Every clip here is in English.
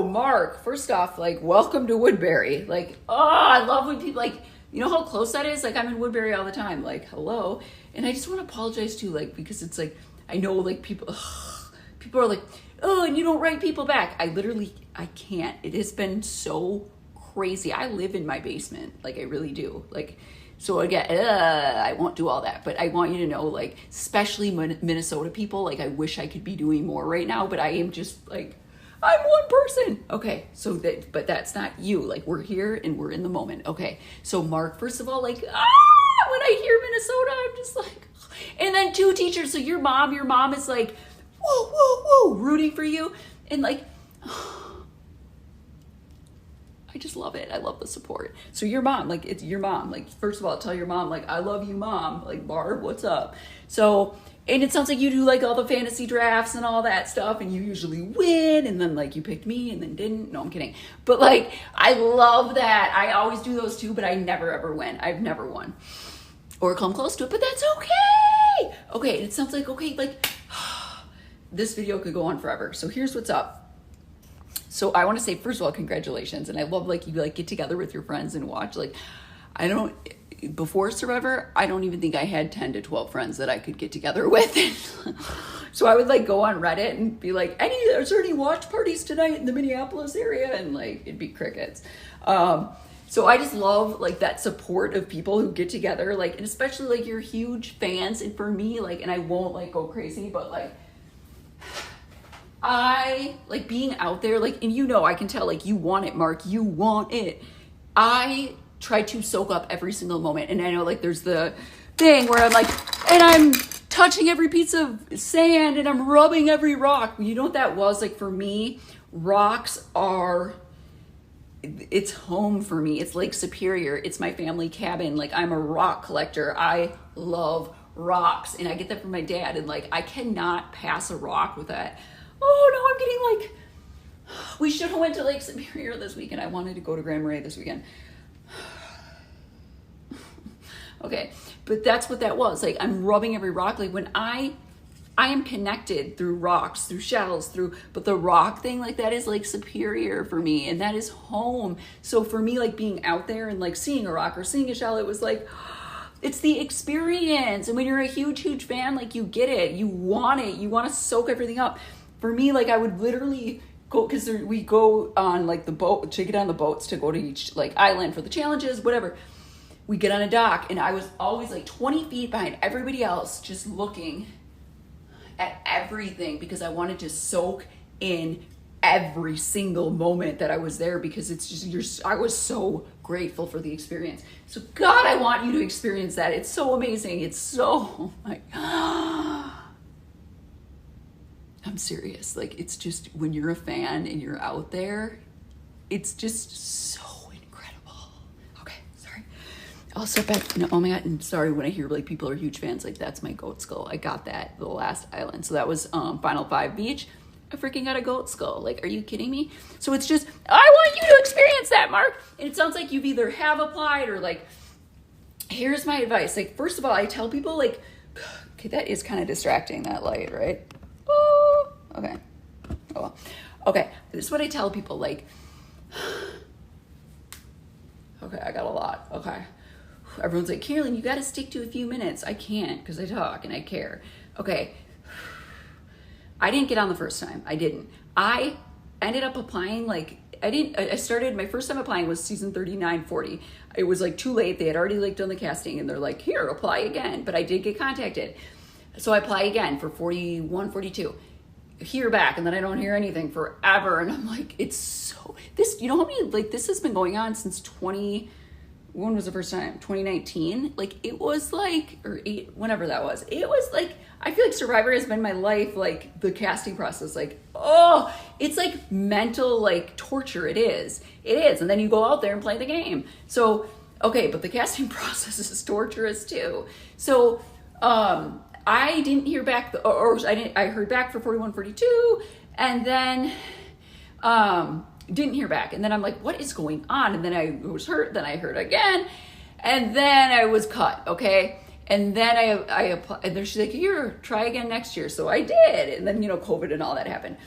Whoa, Mark, first off, like, welcome to Woodbury. Like, oh, I love when people, like, you know how close that is? Like, I'm in Woodbury all the time. Like, hello. And I just want to apologize too, like, because it's like, I know, like, people are like, oh, and you don't write people back. I can't. It has been so crazy. I live in my basement. Like, I really do. Like, so again, I won't do all that, but I want you to know, like, especially Minnesota people, like, I wish I could be doing more right now, but I am just like, I'm one person. Okay, so but that's not you. Like, we're here and we're in the moment. Okay, so Mark, first of all, like, when I hear Minnesota, I'm just like, and then two teachers. So your mom is like, whoa, whoa, whoa, rooting for you, and like, I just love it. I love the support. So your mom, like, it's your mom. Like, first of all, tell your mom, like, I love you, Mom. Like, Barb, what's up? So, and it sounds like you do, like, all the fantasy drafts and all that stuff, and you usually win, and then, like, you picked me and then didn't. No, I'm kidding. But, like, I love that. I always do those too, but I never, ever win. I've never won. Or come close to it, but that's okay. Okay, and it sounds like, okay, like, this video could go on forever. So here's what's up. So I want to say, first of all, congratulations. And I love, like, you, like, get together with your friends and watch. Like, before Survivor, I don't even think I had 10 to 12 friends that I could get together with. So I would, like, go on Reddit and be like, is there any watch parties tonight in the Minneapolis area? And, like, it'd be crickets. So I just love, like, that support of people who get together, like, and especially, like, you're huge fans. And for me, like, and I won't, like, go crazy, but, like, I like being out there, like, and you know, I can tell, like, you want it, Mark, you want it. I try to soak up every single moment. And I know, like, there's the thing where I'm like, and I'm touching every piece of sand and I'm rubbing every rock. You know what that was? Like, for me, rocks are, it's home for me. It's Lake Superior. It's my family cabin. Like, I'm a rock collector. I love rocks. And I get that from my dad. And, like, I cannot pass a rock with that. Oh, no, I'm getting, like, we should have went to Lake Superior this weekend. I wanted to go to Grand Marais this weekend. Okay, but that's what that was. Like, I'm rubbing every rock. Like, when I am connected through rocks, through shells, but the rock thing, like, that is, like, Superior for me, and that is home. So for me, like, being out there and, like, seeing a rock or seeing a shell, it was like, it's the experience. And when you're a huge, huge fan, like, you get it. You want it. You want to soak everything up. For me, like, I would literally go, because we go on, like, the boat, to get on the boats to go to each, like, island for the challenges, whatever. We get on a dock, and I was always, like, 20 feet behind everybody else, just looking at everything, because I wanted to soak in every single moment that I was there, because it's just, I was so grateful for the experience. So, God, I want you to experience that. It's so amazing. It's so, like, I'm serious. Like, it's just, when you're a fan and you're out there, it's just so incredible. Okay, sorry. I'll step back. No, oh my God. And sorry, when I hear, like, people are huge fans, like, that's my goat skull. I got that the last island. So that was Final 5 Beach. I freaking got a goat skull. Like, are you kidding me? So it's just, I want you to experience that, Mark. And it sounds like you've either have applied or, like, here's my advice. Like, first of all, I tell people, like, okay, that is kind of distracting, that light, right? Okay. Oh, well. Okay. This is what I tell people, like, okay, I got a lot. Okay. Everyone's like, Carolyn, you got to stick to a few minutes. I can't, because I talk and I care. Okay. I didn't get on the first time. I didn't. I ended up applying, like, I started, my first time applying was season 39, 40. It was, like, too late. They had already, like, done the casting, and they're like, here, apply again. But I did get contacted. So I apply again for 41, 42. Hear back, and then I don't hear anything forever. And I'm like, it's so, this, you know how many, like, this has been going on since when was the first time? 2019? Like, it was like, or whenever that was. It was like, I feel like Survivor has been my life, like, the casting process, like, oh, it's like mental, like, torture. It is. And then you go out there and play the game. So, okay, but the casting process is torturous too. So, I didn't hear back, I heard back for 41, 42, and then, didn't hear back. And then I'm like, what is going on? And then I was hurt, then I heard again, and then I was cut, okay? And then I applied, and then she's like, here, try again next year. So I did, and then, you know, COVID and all that happened.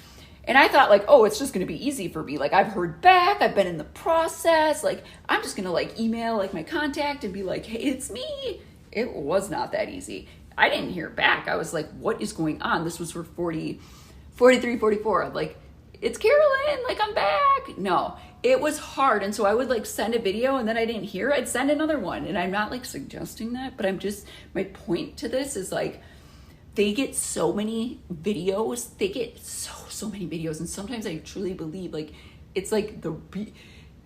And I thought like, oh, it's just going to be easy for me. Like I've heard back, I've been in the process. Like I'm just going to like email like my contact and be like, hey, it's me. It was not that easy. I didn't hear back. I was like, what is going on? This was for 43, 44. Like, it's Carolyn, like I'm back. No, it was hard. And so I would like send a video and then I didn't hear, I'd send another one. And I'm not like suggesting that, but I'm just, my point to this is like, they get so many videos. They get so many videos. And sometimes I truly believe like, it's like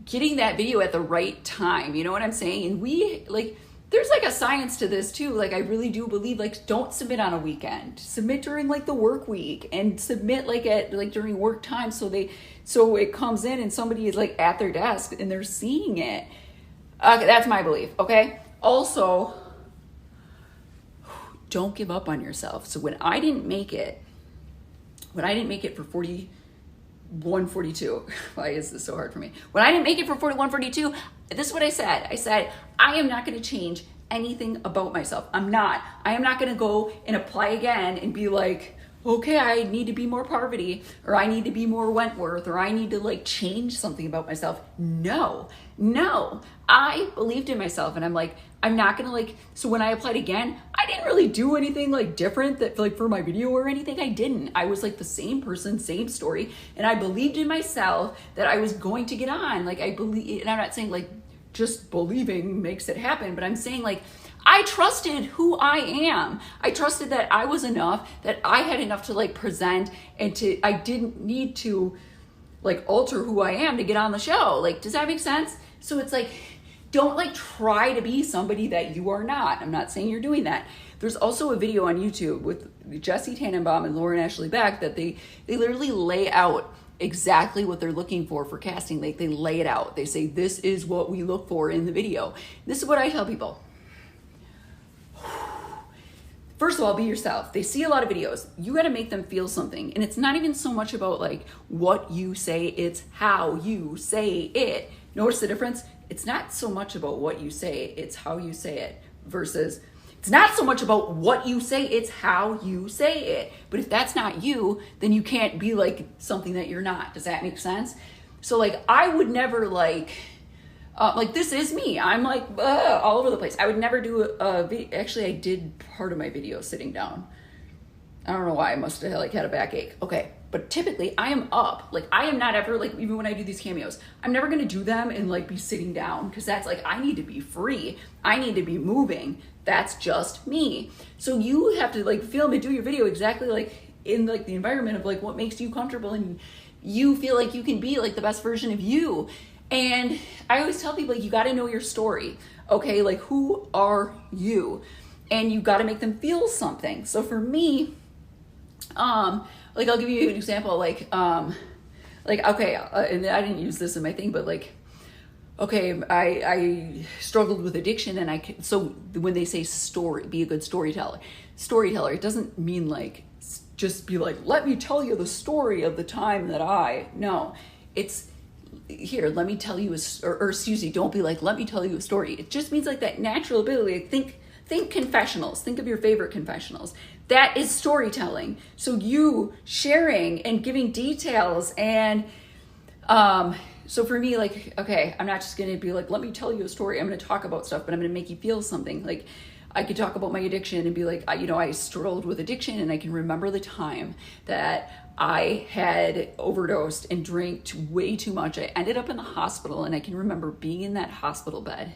getting that video at the right time. You know what I'm saying? And we like, there's like a science to this too. Like I really do believe like don't submit on a weekend. Submit during like the work week and submit like at like during work time so it comes in and somebody is like at their desk and they're seeing it. Okay, that's my belief. Okay. Also, don't give up on yourself. So when I didn't make it for 41, 42, why is this so hard for me? When I didn't make it for 41, 42, this is what I said. I said, I am not going to change anything about myself. I am not going to go and apply again and be like, okay, I need to be more Parvati, or I need to be more Wentworth, or I need to like change something about myself. No, I believed in myself and I'm like, I'm not going to like, so when I applied again, I didn't really do anything like different that like for my video or anything. I didn't. I was like the same person, same story. And I believed in myself that I was going to get on. Like I believe, and I'm not saying like just believing makes it happen, but I'm saying like, I trusted who I am. I trusted that I was enough, that I had enough to like present and I didn't need to like alter who I am to get on the show. Like, does that make sense? So it's like, don't like try to be somebody that you are not. I'm not saying you're doing that. There's also a video on YouTube with Jesse Tannenbaum and Lauren Ashley Beck that they literally lay out exactly what they're looking for casting. Like they lay it out. They say, this is what we look for in the video. This is what I tell people. First of all, be yourself. They see a lot of videos. You got to make them feel something. And it's not even so much about like what you say, it's how you say it. Notice the difference? It's not so much about what you say, it's how you say it, versus it's not so much about what you say, it's how you say it. But if that's not you, then you can't be like something that you're not. Does that make sense? So like I would never like this is me. I'm like all over the place. I would never do a video. Actually, I did part of my video sitting down. I don't know why. I must have like had a backache. Okay. But typically I am up. Like I am not ever like, even when I do these cameos, I'm never going to do them and like be sitting down. Cause that's like, I need to be free. I need to be moving. That's just me. So you have to like film and do your video exactly like in like the environment of like what makes you comfortable and you feel like you can be like the best version of you. And I always tell people, like, you got to know your story. Okay. Like who are you? And you got to make them feel something. So for me, like I'll give you an example, okay, and I didn't use this in my thing, but like, okay, I struggled with addiction, and so when they say story, be a good storyteller, it doesn't mean like just be like, let me tell you the story of the time that no, it's here, let me tell you or excuse me, don't be like, let me tell you a story. It just means like that natural ability. Like think confessionals. Think of your favorite confessionals. That is storytelling. So you sharing and giving details. And so for me, like, okay, I'm not just going to be like, let me tell you a story. I'm going to talk about stuff, but I'm going to make you feel something. Like I could talk about my addiction and be like, I struggled with addiction, and I can remember the time that I had overdosed and drank way too much. I ended up in the hospital, and I can remember being in that hospital bed,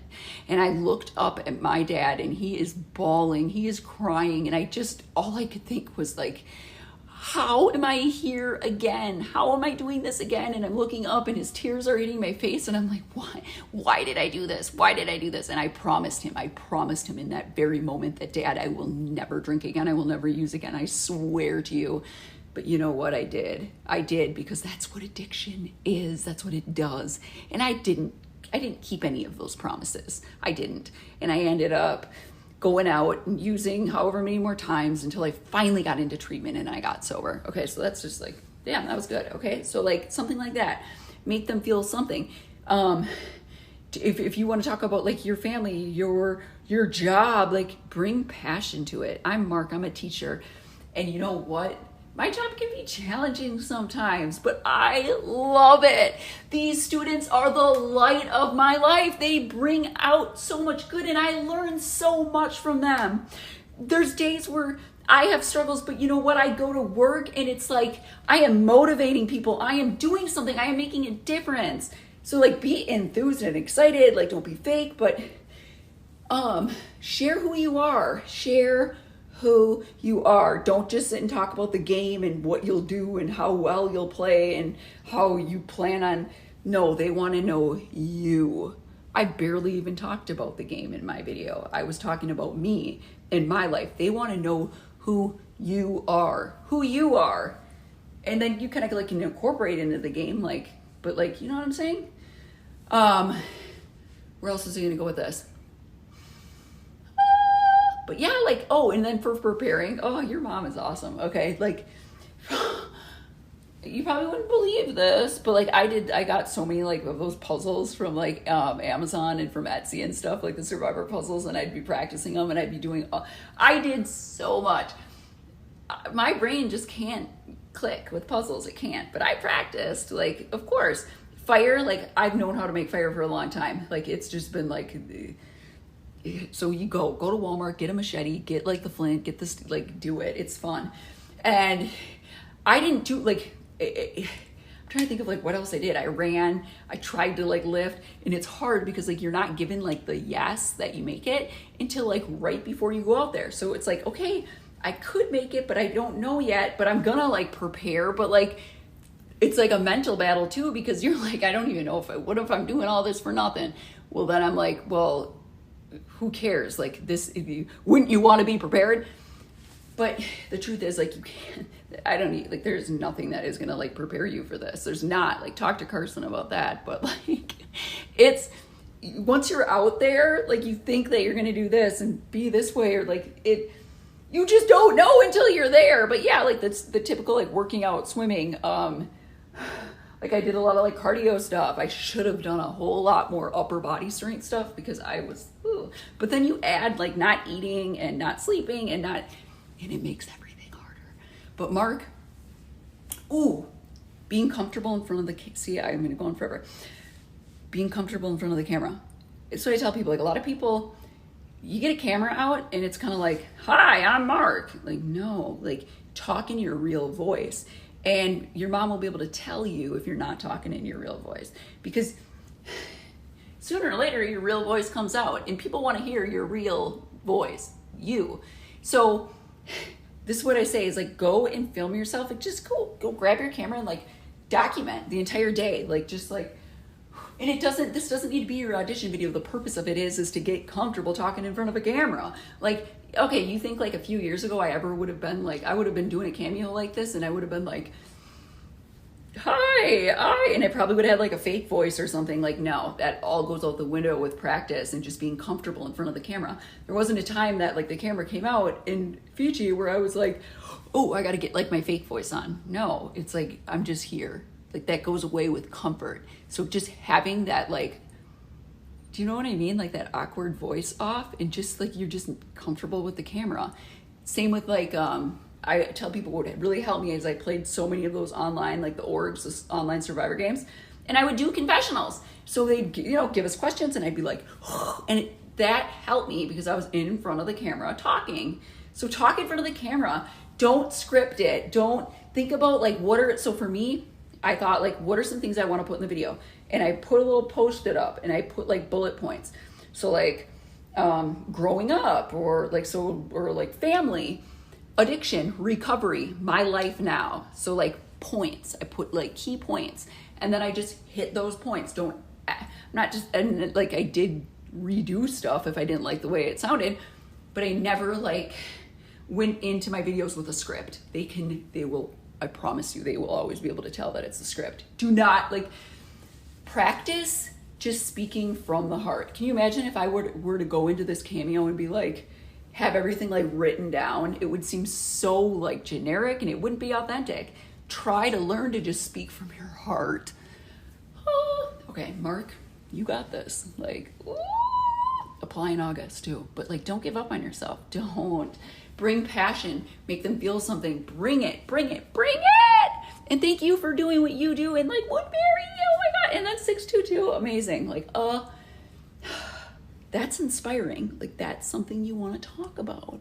and I looked up at my dad, and he is bawling, he is crying, and all I could think was like, how am I here again? How am I doing this again? And I'm looking up, and his tears are hitting my face, and I'm like, why did I do this? Why did I do this? And I promised him in that very moment that, Dad, I will never drink again. I will never use again. I swear to you. But you know what I did? I did, because that's what addiction is. That's what it does. And I didn't keep any of those promises. I didn't. And I ended up going out and using however many more times until I finally got into treatment and I got sober. Okay, so that's just like, damn, that was good. Okay, so like something like that. Make them feel something. If you want to talk about like your family, your job, like bring passion to it. I'm Mark, I'm a teacher. And you know what? My job can be challenging sometimes, but I love it. These students are the light of my life. They bring out so much good, and I learn so much from them. There's days where I have struggles, but you know what? I go to work and it's like I am motivating people. I am doing something. I am making a difference. So like be enthused and excited. Like don't be fake, but share who you are. Share who you are. Don't just sit and talk about the game and what you'll do and how well you'll play and how you plan on. No, they want to know you. I barely even talked about the game in my video. I was talking about me and my life. They want to know who you are. And then you kind of like can incorporate into the game, like, but like, you know what I'm saying? Where else is he gonna go with this? But yeah, like, oh, and then for preparing, oh, your mom is awesome. Okay, like, you probably wouldn't believe this, but like I got so many like of those puzzles from like Amazon and from Etsy and stuff, like the survivor puzzles, and I'd be practicing them and I'd be doing, I did so much. My brain just can't click with puzzles, it can't, but I practiced, like, of course. Fire, like I've known how to make fire for a long time. Like it's just been like, so you go to Walmart, get a machete, get like the flint, get this, like do it, it's fun. And I didn't do like, I'm trying to think of like what else I did. I ran, I tried to like lift, and it's hard because like you're not given like the yes that you make it until like right before you go out there. So it's like, okay, I could make it, but I don't know yet, but I'm gonna like prepare, but like, it's like a mental battle too, because you're like, I don't even know what if I'm doing all this for nothing? Well, then I'm like, well, who cares? Like this, wouldn't you want to be prepared? But the truth is like, you can't, I don't need, like, there's nothing that is going to like prepare you for this. There's not, like, talk to Carson about that. But like, it's, once you're out there, like you think that you're going to do this and be this way, or like you just don't know until you're there. But yeah, like that's the typical, like working out, swimming, like I did a lot of like cardio stuff. I should have done a whole lot more upper body strength stuff because I was, but then you add like not eating and not sleeping and it makes everything harder. But Mark, being comfortable in front of the, see, I'm going to go on forever. Being comfortable in front of the camera. It's what I tell people, like a lot of people, you get a camera out and it's kind of like, hi, I'm Mark. Like, no, like talk in your real voice. And your mom will be able to tell you if you're not talking in your real voice, because sooner or later your real voice comes out and people want to hear your real voice, you. So this is what I say is like, go and film yourself, and just go grab your camera and like document the entire day. Like, just like, and this doesn't need to be your audition video. The purpose of it is to get comfortable talking in front of a camera. Like, okay, you think like a few years ago I would have been doing a cameo like this and I would have been like, hi, and I probably would have had like a fake voice or something. Like, no, that all goes out the window with practice and just being comfortable in front of the camera. There wasn't a time that like the camera came out in Fiji where I was like, oh, I got to get like my fake voice on. No, it's like, I'm just here. Like that goes away with comfort. So just having that, like, do you know what I mean? Like that awkward voice off, and just like, you're just comfortable with the camera. Same with like, I tell people what really helped me is I played so many of those online, like the orgs, the online survivor games, and I would do confessionals. So they'd, give us questions and I'd be like, and that helped me because I was in front of the camera talking. So talk in front of the camera, don't script it. Don't think about like, so for me, I thought like, what are some things I want to put in the video? And I put a little post-it up and I put like bullet points. So like, growing up or like family, addiction, recovery, my life now. So like points, I put like key points, and then I just hit those points. And like I did redo stuff if I didn't like the way it sounded, but I never like went into my videos with a script. I promise you, they will always be able to tell that it's a script. Do not like practice just speaking from the heart. Can you imagine if I were to go into this cameo and be like, have everything like written down? It would seem so like generic and it wouldn't be authentic. Try to learn to just speak from your heart. Okay, Mark, you got this. Like, apply in August too, but like, don't give up on yourself. Don't. bring passion, make them feel something, bring it, bring it, bring it. And thank you for doing what you do. And like Woodbury, oh my God. And then 622, amazing. Like, that's inspiring. Like that's something you want to talk about.